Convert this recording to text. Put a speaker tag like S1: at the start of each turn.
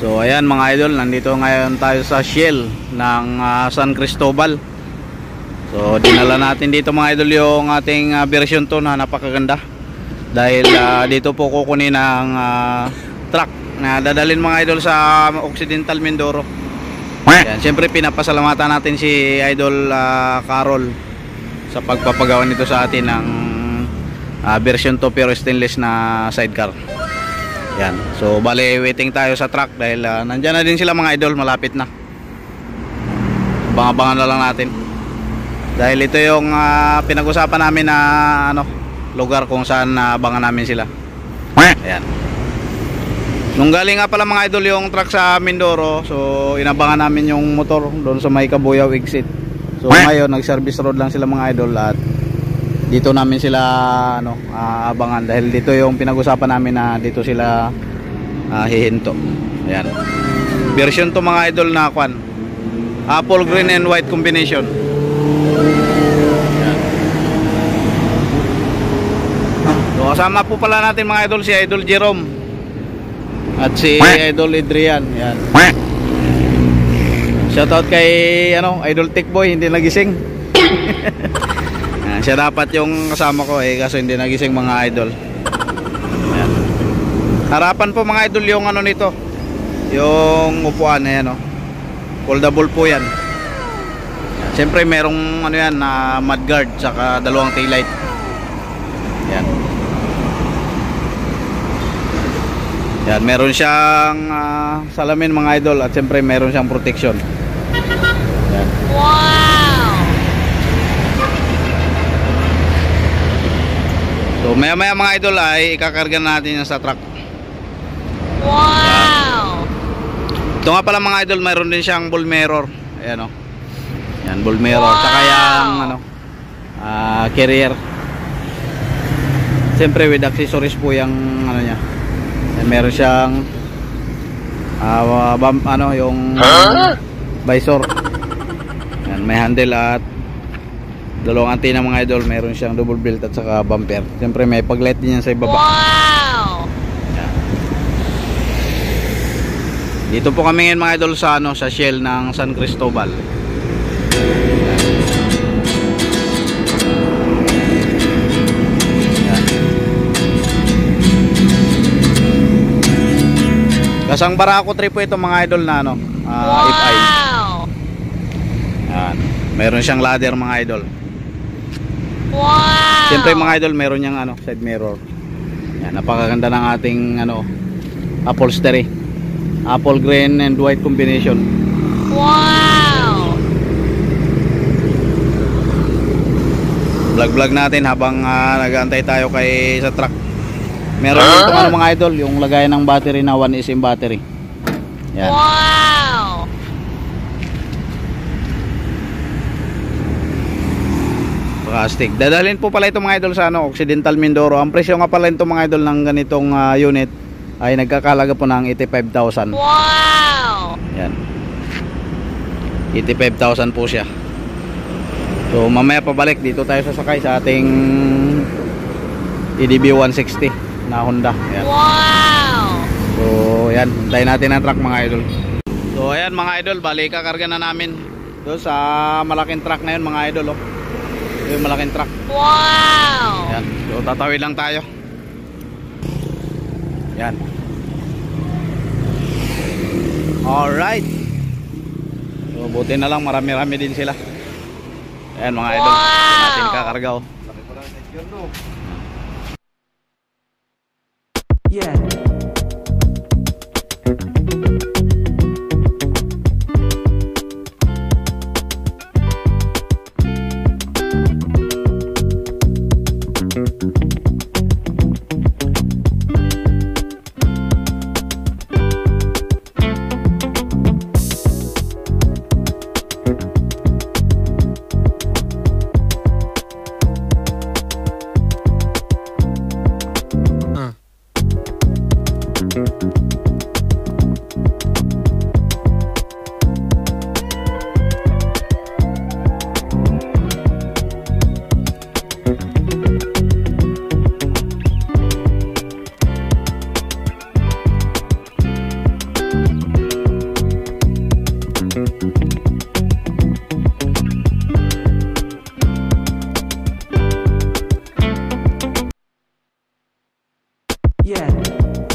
S1: So ayan mga idol, nandito ngayon tayo sa Shell ng San Cristobal. So dinala natin dito mga idol yung ating version 2 na napakaganda. Dahil dito po kukunin ang truck na dadalhin mga idol sa Occidental Mindoro. Yan, siyempre pinapasalamatan natin si Idol Carol sa pagpapagawa nito sa atin ng version 2 pero stainless na sidecar. Yan. So bale waiting tayo sa truck dahil nandyan na din sila mga idol, malapit na. Abangan na lang natin. Dahil ito yung pinag-usapan namin na lugar kung saan abangan namin sila. Ayan. Nung galing nga pala mga idol yung truck sa Mindoro, so inabangan namin yung motor doon sa may Kabuyaw exit. So ngayon nag-service road lang sila mga idol at dito namin sila abangan dahil dito yung pinag-usapan namin na dito sila hihinto. Ayan. Version to mga idol na kwan. Apple green and white combination. Ayan. So kasama po pala natin mga idol si Idol Jerome at si Idol Adrian. Yan. Shoutout kay Idol Tikboy, hindi nagising. Siya dapat yung kasama ko kaso hindi nagising mga idol. Yan. Harapan po mga idol yung nito. Yung upuan na foldable po yan. Siyempre merong na mudguard saka dalawang taillight. Yan. Yan, meron siyang salamin mga idol at siyempre meron siyang protection. Yan. Wow! So maya maya mga idol ay ikakarga natin yan sa truck. Wow! Ito nga pala mga idol, meron din siyang ball mirror. Ayan Yan, ball mirror. Wow! Saka yung carrier. Siyempre with accessories po yung niya. Meron siyang yung visor. Yan, may handle at dalawang antena mga idol. Meron siyang double belt at saka bumper. Siyempre may paglight din yan sa ibaba. Wow! Yan. Dito po kami ngayon mga idol sa sa Shell ng San Cristobal. Kasang Barako trip po ito mga idol na FI. Yan. Meron siyang ladder mga idol. Wow! Siyempre mga idol meron niyang side mirror. Yan, napakaganda ng ating upholstery. Apple green and white combination. Wow! Vlog natin habang nag-aantay tayo sa truck. Meron dito mga idol, yung lagayan ng battery na 1SM battery. Yan. Wow! Plastic. Dadalhin po pala ito mga idol sa Occidental Mindoro. Ang presyo nga pala ito mga idol ng ganitong unit ay nagkakalaga po ng 85,000. Wow! Yan. 85,000 po siya. So mamaya pabalik dito tayo sasakay sa ating EDB 160 na Honda. Ayan. Wow! So ayan, hintayin natin ang truck mga idol. So ayan mga idol, balik kakarga na namin doon sa malaking truck na yun mga idol. Ito yung malaking truck. Wow! Ayan. So tatawid lang tayo. Ayan. Alright. So buti na lang marami-rami din sila. Ayan mga idol, natin kakarga
S2: Yeah. Yeah.